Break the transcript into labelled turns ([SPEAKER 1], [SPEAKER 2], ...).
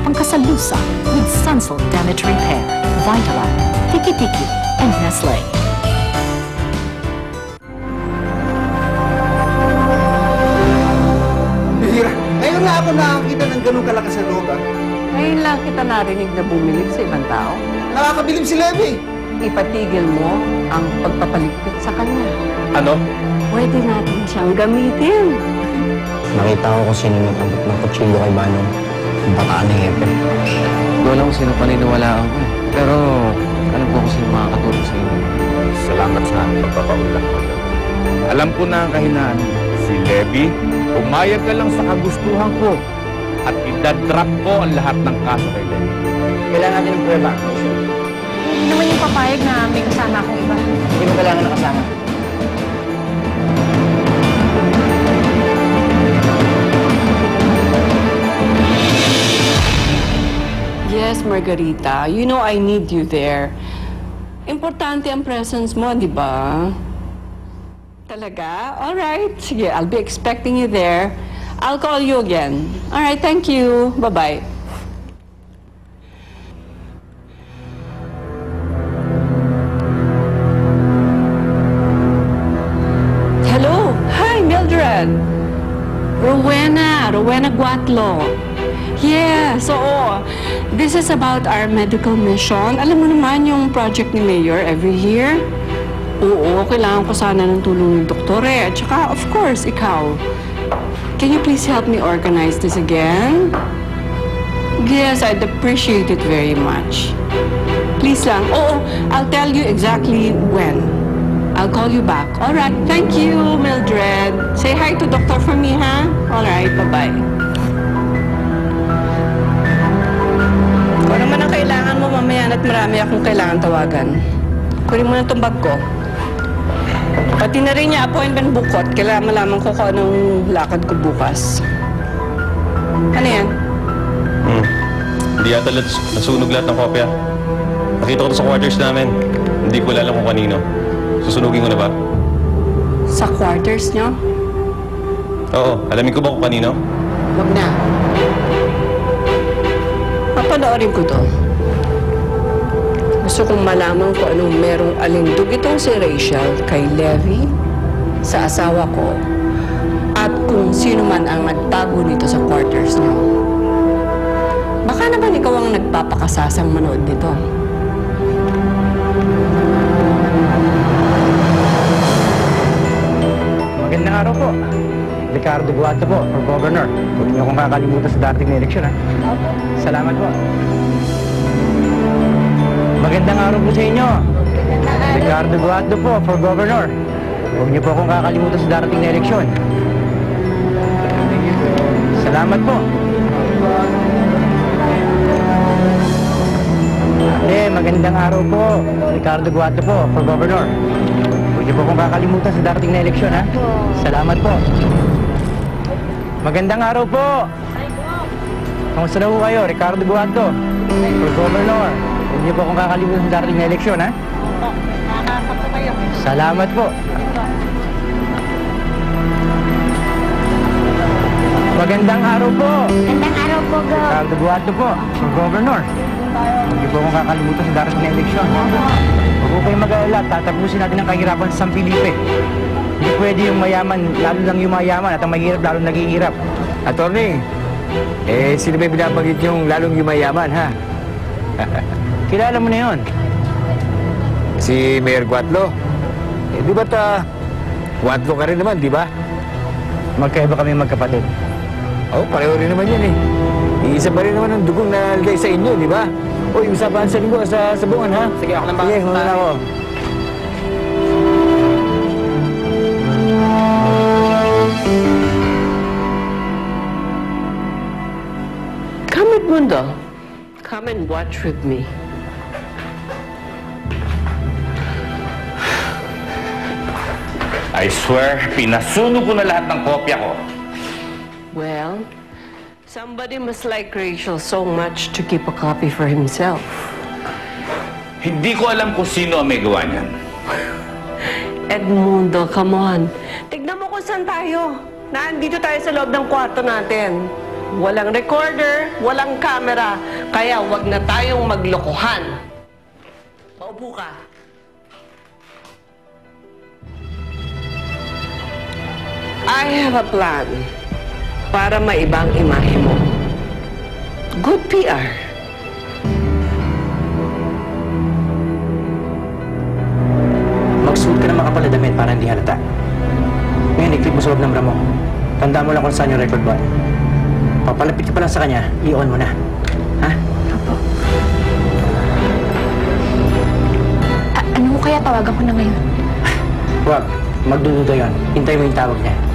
[SPEAKER 1] pangkasalusa with Sunsilk Damage Repair, Vitalan, Tiki-Tiki, and Nestle.
[SPEAKER 2] Bihira, ngayon na ako nakakita ng ganun kalakas na loob, ah.
[SPEAKER 3] Ngayon lang kita narinig na bumilib sa ibang tao.
[SPEAKER 2] Nakakabilib si Levi.
[SPEAKER 3] Ipatigil mo ang pagpapaligpit sa kanya.
[SPEAKER 4] Ano?
[SPEAKER 3] Pwede natin siyang gamitin.
[SPEAKER 5] Nakita ko kung sino nagkabot ng kutsilyo kay Manong. Ang bataan ni Hepe.
[SPEAKER 6] Doon lang kung sino paniniwalaan ko. Pero alam ko kung sino makakatulong sa inyo.
[SPEAKER 4] Salamat sa pagpapaulak mo. Alam ko na ang kahinaan. Si Levi, umayag ka lang sa kagustuhan ko at idadrop ko ang lahat ng kaso kay Levi.
[SPEAKER 5] Kailangan natin ng prueba.
[SPEAKER 7] Hindi naman yung papayag na may kasama akong iba.
[SPEAKER 5] Hindi mo kailangan nakasama.
[SPEAKER 3] Yes, Margarita. You know I need you there. Importante ang presence mo, di ba? Talaga? Alright. Sige, I'll be expecting you there. I'll call you again. Alright, thank you. Bye-bye. Hello. Hi, Mildred. Rowena Guatlo. Yes, oo. This is about our medical mission. Alam mo naman yung project ni Mayor every year? Oo, kailangan ko sana ng tulong ng doktor eh. At saka, of course, ikaw. Can you please help me organize this again? Yes, I'd appreciate it very much. Please lang. Oo, I'll tell you exactly when. I'll call you back. All right, thank you, Mildred. Say hi to Doctor for me, ha? All right, bye-bye. Kung naman ang kailangan mo mamaya at marami akong kailangan tawagan. Kunin mo na itong bag ko. Pati na rin niya appointment book ko at kailangan malaman ko kung anong lakad ko bukas. Ano yan?
[SPEAKER 8] Hindi yata nasunog lahat ng kopya. Nakita ko to sa quarters namin. Hindi ko alam kung kanino. Susunugin ko na ba?
[SPEAKER 3] Sa quarters niyo?
[SPEAKER 8] Oo. Alamin ko ba kung kanino?
[SPEAKER 3] Wag na. Papanoorin ko to. Gusto kong malaman kung anong merong alindog itong si Rachel kay Levi, sa asawa ko, at kung sino man ang nagtago nito sa quarters niyo. Baka naman ikaw ang nagpapakasasang manood nito.
[SPEAKER 5] Magandang araw po. Ricardo Guato po, for Governor. Huwag niyo akong kakalimutan sa darating na eleksyon, ha? Salamat po. Magandang araw po sa inyo. Ricardo Guato po, for Governor. Huwag niyo po akong kakalimutan sa darating na eleksyon. Salamat po. Magandang araw po. Ricardo Guato po, for Governor. Huwag niyo po akong kakalimutan sa darating na eleksyon, ha? Salamat po. Magandang araw po. Kamusta na po kayo? Ricardo Guato, for Governor. Huwag niyo po akong kakalimutan sa darating na eleksyon, ha? Salamat po. Magandang araw po.
[SPEAKER 7] Magandang araw po, Go.
[SPEAKER 5] Ricardo Guato po, for Governor. Huwag niyo po akong kakalimutan sa darating na eleksyon. Huwag po kayong mag-alala. Tatapusin natin ang kahirapan sa San Felipe. Hindi pwede yung mayaman, lalo lang yung mayaman, at ang mahirap, lalo naghihirap.
[SPEAKER 2] Attorney, sino ba binabanggit yung lalong yumayaman, ha?
[SPEAKER 5] Kilala mo na yun.
[SPEAKER 2] Si Mayor Guatlo. Di ba't Guatlo ka rin naman, di ba?
[SPEAKER 5] Magkaiba kami magkapatid.
[SPEAKER 2] Oo, pareho rin naman yun, eh. Iisa pa rin naman ang dugong na nalagay sa inyo, di ba? Uy, usapahan sa linggo sa sabungan, ha?
[SPEAKER 6] Sige, ako lang ba?
[SPEAKER 2] Sige, muna na ako.
[SPEAKER 3] Come, Edmundo. Come and watch with me.
[SPEAKER 4] I swear, pinasunog ko na lahat ng kopya ko.
[SPEAKER 3] Well, somebody must like Rachel so much to keep a copy for himself.
[SPEAKER 4] Hindi ko alam kung sino ang may gawa niyan.
[SPEAKER 3] Edmundo, come on. Tignan mo kung saan tayo. Nandito tayo sa loob ng kwarto natin.
[SPEAKER 9] walang recorder, walang camera, kaya wag na tayong maglokohan. Paupo ka. I have a plan para maibang imahe mo. Good PR.
[SPEAKER 5] Magsuot ka ng makapal na damit para hindi halata. Ngayon, i-clip mo sa loob ng bra mo. Tandaan mo lang kung saan yung record button. Papalapit ka pa lang sa kanya, i-on mo na. Ha?
[SPEAKER 7] Opo. Ano kaya tawagan ko na ngayon?
[SPEAKER 5] Huwag. Magdududa yun. Hintay mo yung tawag niya.